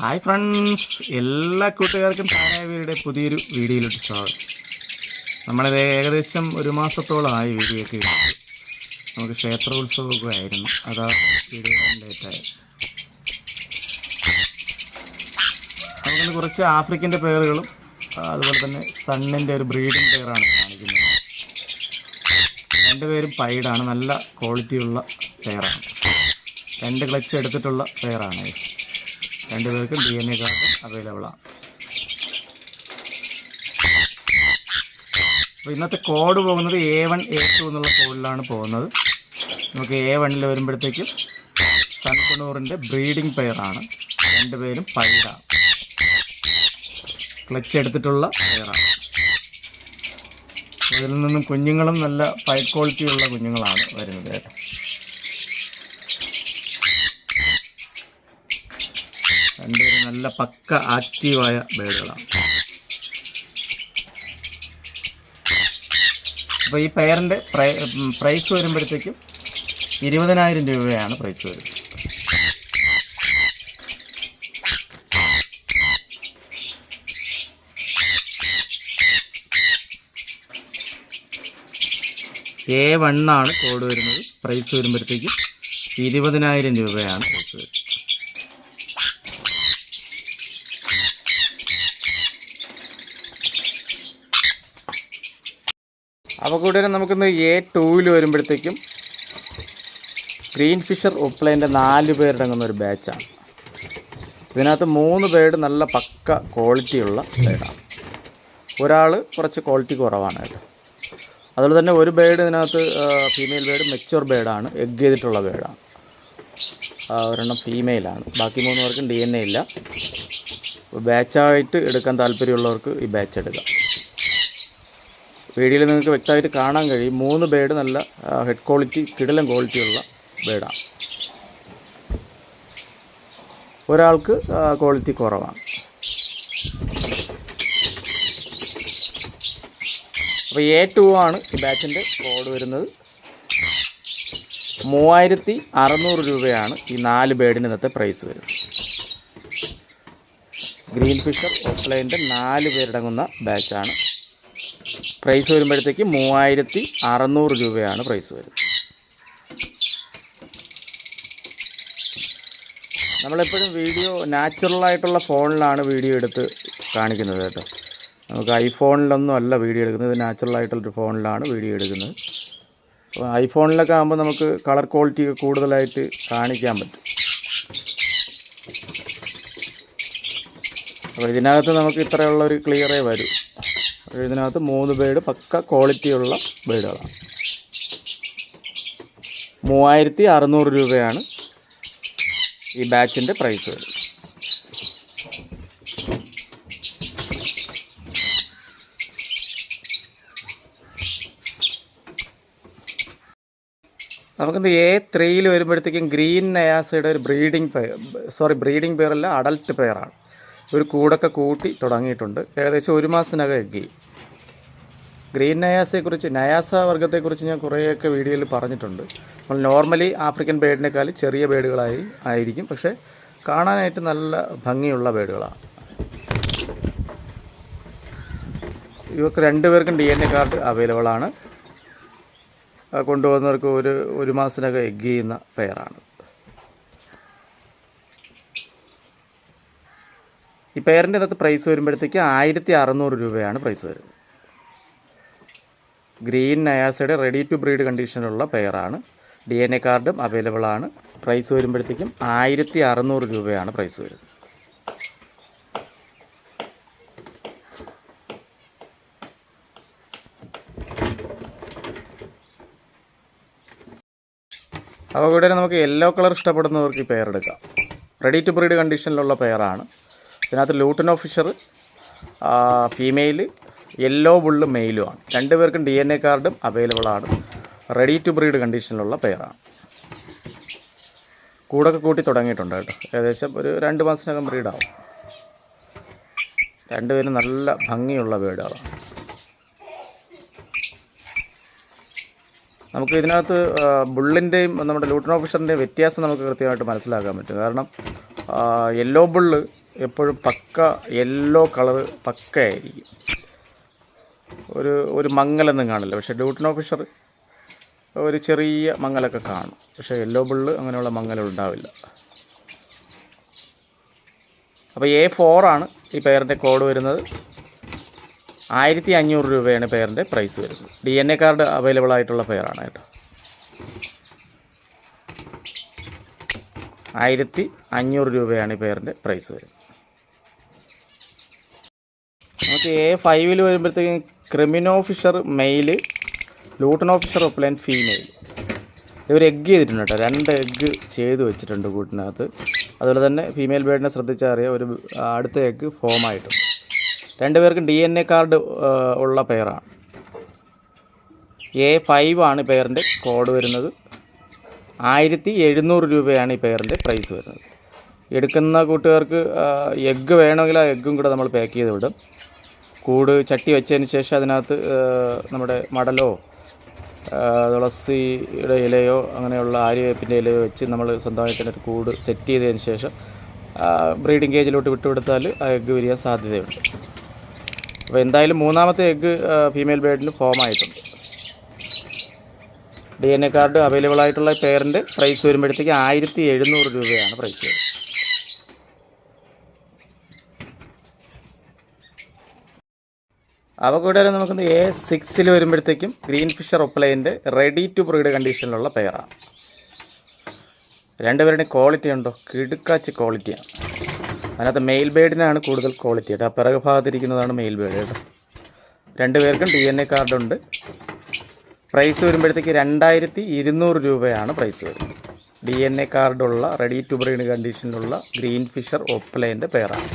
Hi friends, എല്ലാ കൂട്ടുകാർക്കും താരാവിയുടെ പുതിയൊരു വീഡിയോയിലോട്ട് സ്വാഗതം. നമ്മളിത് ഏകദേശം ഒരു മാസത്തോളമായി വീഡിയോ ഒക്കെ ഇട്ടു. നമുക്ക് ക്ഷേത്രോത്സവമൊക്കെ ആയിരുന്നു, അതാ വീഡിയോ ലേറ്റായത്. നമുക്കിന്ന് കുറച്ച് ആഫ്രിക്കൻ്റെ പേറുകളും അതുപോലെ തന്നെ സണ്ണിൻ്റെ ഒരു ബ്രീഡിംഗ് പെയറാണ് കാണിക്കുന്നത്. രണ്ടുപേരും പൈഡാണ്, നല്ല ക്വാളിറ്റിയുള്ള പെയറാണ്. 2 ക്ലച്ച് എടുത്തിട്ടുള്ള പെയറാണ്. രണ്ടുപേർക്കും DNA കാർഡ് അവൈലബിൾ ആണ്. അപ്പോൾ ഇന്നത്തെ കോഡ് പോകുന്നത് A1 A2 എന്നുള്ള കോഡിലാണ് പോകുന്നത്. നമുക്ക് A1 വരുമ്പോഴത്തേക്കും സൺകുണൂറിൻ്റെ ബ്രീഡിംഗ് പെയറാണ്. രണ്ടുപേരും പൈഡാണ്, ക്ലച്ച് എടുത്തിട്ടുള്ള പെയറാണ്. ഇതിൽ നിന്നും കുഞ്ഞുങ്ങളും നല്ല പൈ ക്വാളിറ്റിയുള്ള കുഞ്ഞുങ്ങളാണ് വരുന്നത്. രണ്ടുപേരും നല്ല പക്ക ആക്റ്റീവായ ബേഡുകളാണ്. അപ്പോൾ ഈ പെയറിൻ്റെ പ്രൈസ് വരുമ്പോഴത്തേക്കും 20,000 രൂപയാണ് പ്രൈസ് വരുന്നത്. A1 ആണ് കോഡ് വരുന്നത്. പ്രൈസ് വരുമ്പോഴത്തേക്കും 20,000 രൂപയാണ് പ്രൈസ് വരുന്നത്. അപ്പോൾ കൂടെ നമുക്കിന്ന് A2 വരുമ്പോഴത്തേക്കും ഗ്രീൻ ഫിഷർ ഉപ്ലൈൻ്റെ 4 പേരടങ്ങുന്ന ഒരു ബാച്ചാണ്. ഇതിനകത്ത് 3 പേര് നല്ല പക്ക ക്വാളിറ്റിയുള്ള ബേഡാണ്. ഒരാൾ കുറച്ച് ക്വാളിറ്റി കുറവാണ് കേട്ടോ. അതുപോലെ തന്നെ ഒരു ബേഡ് ഇതിനകത്ത് ഫീമെയിൽ ബേഡ് മെച്യൂർ ബേഡാണ്, എഗ് ചെയ്തിട്ടുള്ള ബേഡാണ്. ഒരെണ്ണം ഫീമെയിലാണ്. ബാക്കി 3 പേർക്കും DNA ഇല്ല. ബാച്ചായിട്ട് എടുക്കാൻ താല്പര്യമുള്ളവർക്ക് ഈ ബാച്ച് എടുക്കാം. വീഡിയോയിൽ നിങ്ങൾക്ക് വ്യക്തമായിട്ട് കാണാൻ കഴിയും. 3 ബേഡ് നല്ല ഹെഡ് ക്വാളിറ്റി, കിടിലൻ ക്വാളിറ്റിയുള്ള ബേഡാണ്. ഒരാൾക്ക് ക്വാളിറ്റി കുറവാണ്. അപ്പോൾ A2 ആണ് ഈ ബാച്ചിൻ്റെ കോഡ് വരുന്നത്. 3600 രൂപയാണ് ഈ 4 ബേഡിന് ഇന്നത്തെ പ്രൈസ് വരുന്നത്. ഗ്രീൻ ഫിഷർ ഓഫ്ലൈൻ്റെ 4 പേരടങ്ങുന്ന ബാച്ചാണ്. പ്രൈസ് വരുമ്പോഴത്തേക്ക് 3600 രൂപയാണ് പ്രൈസ് വരുന്നത്. നമ്മളെപ്പോഴും വീഡിയോ നാച്ചുറലായിട്ടുള്ള ഫോണിലാണ് വീഡിയോ എടുത്ത് കാണിക്കുന്നത് കേട്ടോ. നമുക്ക് ഐഫോണിലൊന്നും അല്ല വീഡിയോ എടുക്കുന്നത്, നാച്ചുറലായിട്ടുള്ളൊരു ഫോണിലാണ് വീഡിയോ എടുക്കുന്നത്. അപ്പോൾ ഐഫോണിലൊക്കെ ആകുമ്പോൾ നമുക്ക് കളർ ക്വാളിറ്റി കൂടുതലായിട്ട് കാണിക്കാൻ പറ്റും. അപ്പോൾ ഇതിനകത്ത് നമുക്ക് ഇത്രയുള്ളൊരു ക്ലിയറേ വരും. ഇതിനകത്ത് 3 ബേഡ് പക്ക ക്വാളിറ്റിയുള്ള ബേഡുകളാണ്. 3600 രൂപയാണ് ഈ ബാച്ചിൻ്റെ പ്രൈസ് വരുന്നത്. നമുക്കിന്ന് A3 വരുമ്പോഴത്തേക്കും ഗ്രീൻ നയാസയുടെ ഒരു ബ്രീഡിംഗ് പെയറല്ല, അഡൽട്ട് പെയറാണ്. ഒരു കൂടൊക്കെ കൂട്ടി തുടങ്ങിയിട്ടുണ്ട്. ഏകദേശം 1 മാസത്തിനകം എഗ് ചെയ്യും. ഗ്രീൻ നയാസയെക്കുറിച്ച്, നയാസ വർഗ്ഗത്തെക്കുറിച്ച് ഞാൻ കുറേയൊക്കെ വീഡിയോയിൽ പറഞ്ഞിട്ടുണ്ട്. നമ്മൾ നോർമലി ആഫ്രിക്കൻ ബേഡിനേക്കാൾ ചെറിയ ബേഡുകളായിരിക്കും, പക്ഷേ കാണാനായിട്ട് നല്ല ഭംഗിയുള്ള ബേഡുകളാണ്. ഇവർക്ക് 2 പേർക്കും DNA കാർഡ് അവൈലബിൾ ആണ്. കൊണ്ടുപോകുന്നവർക്ക് ഒരു മാസത്തിനകം എഗ് ചെയ്യുന്ന പെയറാണ്. ഈ പെയറിൻ്റെ അകത്ത് പ്രൈസ് വരുമ്പോഴത്തേക്ക് 1600 രൂപയാണ് പ്രൈസ് വരുന്നത്. ഗ്രീൻ നയാസയുടെ റെഡി ടു ബ്രീഡ് കണ്ടീഷനുള്ള പെയറാണ്. DNA കാർഡും അവൈലബിൾ ആണ്. പ്രൈസ് വരുമ്പോഴത്തേക്കും 1600 രൂപയാണ് പ്രൈസ് വരുന്നത്. അപ്പോൾ കൂടെ നമുക്ക് യെല്ലോ കളർ ഇഷ്ടപ്പെടുന്നവർക്ക് ഈ പെയർ എടുക്കാം. റെഡി ടു ബ്രീഡ് കണ്ടീഷനിലുള്ള പെയറാണ്. ഇതിനകത്ത് lutino Fischer female, yellow bull മെയിലുമാണ്. 2 പേർക്കും DNA കാർഡും അവൈലബിൾ ആണ്. റെഡി ടു ബ്രീഡ് കണ്ടീഷനിലുള്ള പെയറാണ്. കൂടൊക്കെ കൂട്ടി തുടങ്ങിയിട്ടുണ്ട് കേട്ടോ. ഏകദേശം ഒരു 2 മാസത്തിനകം ബ്രീഡാവും. 2 പേരും നല്ല ഭംഗിയുള്ള ബേഡുകളാണ്. നമുക്ക് ഇതിനകത്ത് നമ്മുടെ ലൂട്ടനോ ഫിഷറിൻ്റെയും വ്യത്യാസം നമുക്ക് കൃത്യമായിട്ട് മനസ്സിലാക്കാൻ പറ്റും. കാരണം യെല്ലോ ബുള്ള് എപ്പോഴും പക്ക യെല്ലോ കളറ് പക്കയായിരിക്കും. ഒരു മങ്ങലൊന്നും കാണില്ല. പക്ഷേ ലൂട്ടിനോ ഫിഷർ ഒരു ചെറിയ മങ്ങലൊക്കെ കാണും. പക്ഷേ യെല്ലോ ബുള്ള് അങ്ങനെയുള്ള മങ്ങലും ഉണ്ടാവില്ല. അപ്പോൾ A4 ആണ് ഈ പെയറിൻ്റെ കോഡ് വരുന്നത്. 1500 രൂപയാണ് പെയറിൻ്റെ പ്രൈസ് വരുന്നത്. DNA കാർഡ് അവൈലബിൾ ആയിട്ടുള്ള പെയറാണ് കേട്ടോ. 1500 രൂപയാണ് ഈ പെയറിൻ്റെ പ്രൈസ് വരുന്നത്. നമുക്ക് A5 വരുമ്പോഴത്തേക്കും creamino Fischer male, lutino Fischer opaline female. ഇവർ എഗ്ഗ് ചെയ്തിട്ടുണ്ട് കേട്ടോ. 2 എഗ്ഗ് ചെയ്ത് വെച്ചിട്ടുണ്ട് കൂട്ടിനകത്ത്. അതുപോലെ തന്നെ ഫീമെയിൽ ബേഡിനെ ശ്രദ്ധിച്ചാൽ അറിയാം, ഒരു അടുത്ത എഗ്ഗ് ഫോം ആയിട്ടുണ്ട്. 2 പേർക്കും DNA കാർഡ് ഉള്ള പെയറാണ്. A5 ആണ് പെയറിൻ്റെ കോഡ് വരുന്നത്. 1700 രൂപയാണ് ഈ പെയറിൻ്റെ പ്രൈസ് വരുന്നത്. എടുക്കുന്ന കൂട്ടുകാർക്ക് എഗ്ഗ് വേണമെങ്കിൽ ആ എഗ്ഗും കൂടെ നമ്മൾ പാക്ക് ചെയ്ത് വിടും. കൂട് ചട്ടി വെച്ചതിന് ശേഷം അതിനകത്ത് നമ്മുടെ മടലോ തുളസിയുടെ ഇലയോ അങ്ങനെയുള്ള ആര്യവേപ്പിൻ്റെ ഇലയോ വെച്ച് നമ്മൾ സ്വന്തമായിട്ട് ഒരു കൂട് സെറ്റ് ചെയ്തതിന് ശേഷം ബ്രീഡിംഗ് കേജിലോട്ട് വിട്ടുകൊടുത്താൽ ആ എഗ്ഗ് വിരിയാൻ സാധ്യതയുണ്ട്. അപ്പോൾ എന്തായാലും 3ാമത്തെ എഗ്ഗ് ഫീമെയിൽ ബേഡിന് ഫോം ആയിട്ടുണ്ട്. DNA കാർഡ് അവൈലബിൾ ആയിട്ടുള്ള പെയറിൻ്റെ പ്രൈസ് വരുമ്പോഴത്തേക്ക് 1700 രൂപയാണ് പ്രൈസ് വരുന്നത്. അവ കൂടാതെ നമുക്കൊന്ന് A6 വരുമ്പോഴത്തേക്കും ഗ്രീൻ ഫിഷർ ഒപ്ലൈൻ്റെ റെഡി ടു ബ്രീഡ് കണ്ടീഷനിലുള്ള പെയറാണ്. 2 പേരുടെ ക്വാളിറ്റി ഉണ്ടോ, കിടുക്കാച്ച് ക്വാളിറ്റിയാണ്. അതിനകത്ത് മെയിൽ ബേഡിനാണ് കൂടുതൽ ക്വാളിറ്റി കേട്ടോ. ആ പിറകു ഭാഗത്തിരിക്കുന്നതാണ് മെയിൽ ബേഡ് കേട്ടോ. 2 പേർക്കും DNA കാർഡുണ്ട്. പ്രൈസ് വരുമ്പോഴത്തേക്ക് 2200 രൂപയാണ് പ്രൈസ് വരുന്നത്. DNA കാർഡുള്ള റെഡി ടു ബ്രീഡ് കണ്ടീഷനിലുള്ള ഗ്രീൻ ഫിഷർ ഒപ്ലൈൻ്റെ പെയറാണ്.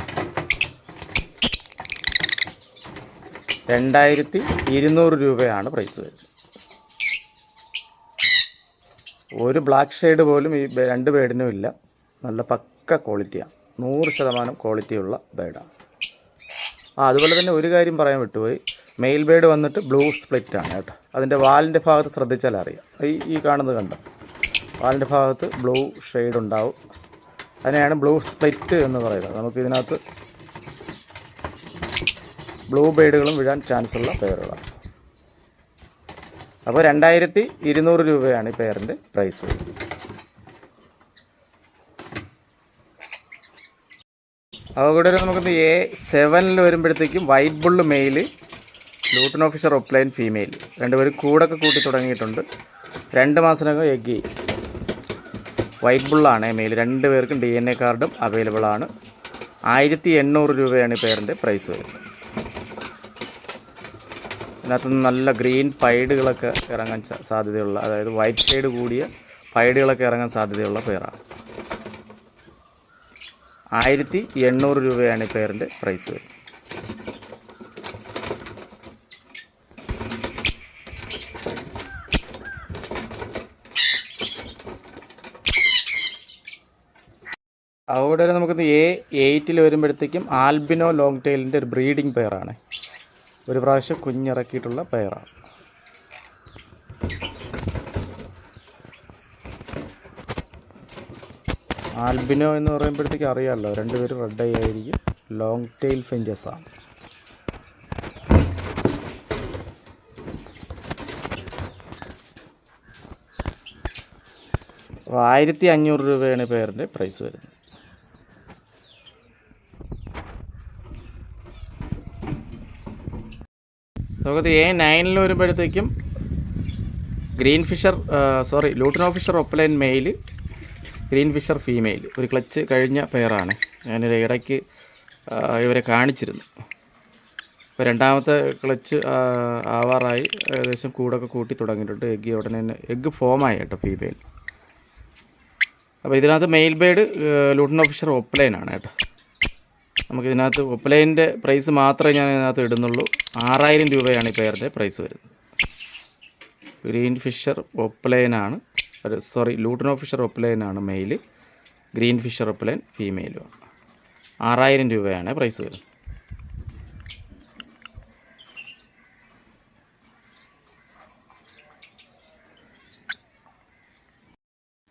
2200 രൂപയാണ് പ്രൈസ് വരുന്നത്. ഒരു ബ്ലാക്ക് ഷെയ്ഡ് പോലും ഈ 2 ബേഡിനും ഇല്ല. നല്ല പക്ക ക്വാളിറ്റിയാണ്. 100% ക്വാളിറ്റിയുള്ള ബേഡാണ്. അതുപോലെ തന്നെ ഒരു കാര്യം പറയാൻ വിട്ടുപോയി. മെയിൽ ബേഡ് വന്നിട്ട് ബ്ലൂ സ്പ്ലിറ്റാണ് കേട്ടോ. അതിൻ്റെ വാലിൻ്റെ ഭാഗത്ത് ശ്രദ്ധിച്ചാൽ അറിയാം. ഈ കാണുന്നത് കണ്ടോ, വാലിൻ്റെ ഭാഗത്ത് ബ്ലൂ ഷെയ്ഡ് ഉണ്ടാവും. അതിനെയാണ് ബ്ലൂ സ്പ്ലിറ്റ് എന്ന് പറയുന്നത്. നമുക്കിതിനകത്ത് ബ്ലൂ ബേഡുകളും വിടാൻ ചാൻസ് ഉള്ള പെയറുകളാണ്. അപ്പോൾ 2200 രൂപയാണ് ഈ പെയറിൻ്റെ പ്രൈസ്. അതുകൂടെ നമുക്ക് A7 വരുമ്പോഴത്തേക്കും വൈറ്റ് ബുള്ള് male, lutino Fischer opaline female. 2 പേരും കൂടൊക്കെ കൂട്ടി തുടങ്ങിയിട്ടുണ്ട്. 2 മാസത്തിനകം എഗ്ഗ് ചെയ്യും. White ബുള്ളാണ് mail. 2 പേർക്കും DNA കാർഡും അവൈലബിൾ ആണ്. 1800 രൂപയാണ് ഈ പെയറിൻ്റെ പ്രൈസ് വരുന്നത്. ഇതിനകത്ത് നല്ല ഗ്രീൻ പൈഡുകളൊക്കെ ഇറങ്ങാൻ സാധ്യതയുള്ള, അതായത് വൈറ്റ് ഷെയ്ഡ് കൂടിയ പൈഡുകളൊക്കെ ഇറങ്ങാൻ സാധ്യതയുള്ള പെയറാണ്. 1800 രൂപയാണ് ഈ പെയറിൻ്റെ പ്രൈസ് വരുന്നത്. അവിടെ നമുക്കിന്ന് A8 വരുമ്പോഴത്തേക്കും ആൽബിനോ ലോങ് ടെയിലിൻ്റെ ഒരു ബ്രീഡിംഗ് പെയറാണ്. ഒരു പ്രാവശ്യം കുഞ്ഞിറക്കിയിട്ടുള്ള പെയറാണ്. ആൽബിനോ എന്ന് പറയുമ്പോഴത്തേക്ക് അറിയാമല്ലോ, 2 പേരും റെഡ് ഐ ആയിരിക്കും. ലോങ് ടെയിൽ ഫിഞ്ചസാണ്. അപ്പോൾ 1500 രൂപയാണ് പെയറിൻ്റെ പ്രൈസ് വരുന്നത്. നമുക്കത് A9 വരുമ്പോഴത്തേക്കും green Fischer lutino Fischer opaline male, green Fischer female. ഒരു ക്ലച്ച് കഴിഞ്ഞ പെയറാണ്. ഞാനൊരു ഇടയ്ക്ക് ഇവരെ കാണിച്ചിരുന്നു. ഇപ്പോൾ 2ാമത്തെ ക്ലച്ച് ആവാറായി. ഏകദേശം കൂടൊക്കെ കൂട്ടി തുടങ്ങിയിട്ടുണ്ട്. ഉടനെ തന്നെ എഗ്ഗ് ഫോമായി കേട്ടോ ഫീമെയിൽ. അപ്പോൾ ഇതിനകത്ത് മെയിൽ ബേഡ് ലൂട്ടിനോ ഫിഷർ ഒപ്ലൈനാണ് കേട്ടോ. നമുക്കിതിനകത്ത് ഒപ്ലൈൻ്റെ പ്രൈസ് മാത്രമേ ഞാൻ ഇതിനകത്ത് ഇടുന്നുള്ളൂ. 6000 രൂപയാണ് ഈ പെയറിൻ്റെ പ്രൈസ് വരുന്നത്. ഗ്രീൻ ഫിഷർ ഒപ്ലൈനാണ്, ലൂട്ടിനോ ഫിഷർ ഒപ്ലൈനാണ് മെയിൽ, ഗ്രീൻ ഫിഷർ ഒപ്ലൈൻ ഫീമെയിലുമാണ്. 6000 രൂപയാണ് പ്രൈസ് വരുന്നത്.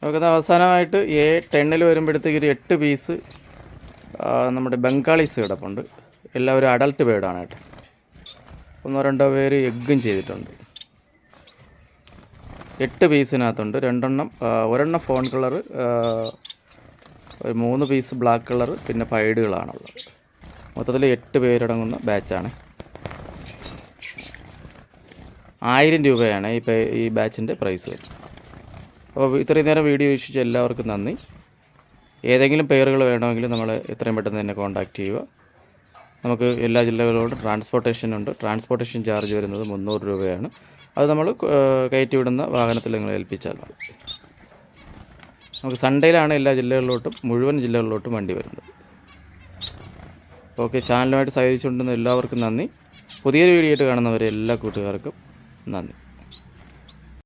നമുക്കത് അവസാനമായിട്ട് A10 വരുമ്പോഴത്തേക്ക് ഒരു 8 പീസ് നമ്മുടെ ബംഗാളീസ് കിടപ്പുണ്ട്. എല്ലാവരും അഡൾട്ട് ബേർഡാണ് കേട്ടോ. 1-2 പേര് എഗ്ഗും ചെയ്തിട്ടുണ്ട്. 8 പീസിനകത്തുണ്ട്. 2 ഒരെണ്ണം ഫോൺ കളർ, ഒരു 3 പീസ് ബ്ലാക്ക് കളർ, പിന്നെ പൈഡുകളാണുള്ളത്. മൊത്തത്തിൽ 8 പേരടങ്ങുന്ന ബാച്ചാണ്. 1000 രൂപയാണ് ഈ ബാച്ചിൻ്റെ പ്രൈസ് വരും. അപ്പോൾ ഇത്രയും നേരം വീഡിയോ വീക്ഷിച്ച എല്ലാവർക്കും നന്ദി. ഏതെങ്കിലും പെയറുകൾ വേണമെങ്കിൽ നമ്മളെ എത്രയും പെട്ടെന്ന് തന്നെ കോൺടാക്റ്റ് ചെയ്യുക. നമുക്ക് എല്ലാ ജില്ലകളിലോട്ടും ട്രാൻസ്പോർട്ടേഷൻ ഉണ്ട്. ട്രാൻസ്പോർട്ടേഷൻ ചാർജ് വരുന്നത് 300 രൂപയാണ്. അത് നമ്മൾ കയറ്റി വിടുന്ന വാഹനത്തിൽ നിങ്ങൾ ഏൽപ്പിച്ചാൽ മതി. നമുക്ക് സൺഡേയിലാണ് എല്ലാ ജില്ലകളിലോട്ടും, മുഴുവൻ ജില്ലകളിലോട്ടും വണ്ടി വരുന്നത്. ഓക്കെ, ചാനലുമായിട്ട് സഹകരിച്ചുകൊണ്ടുന്ന എല്ലാവർക്കും നന്ദി. പുതിയൊരു വീഡിയോ ആയിട്ട് കാണുന്നവരെ എല്ലാ കൂട്ടുകാർക്കും നന്ദി.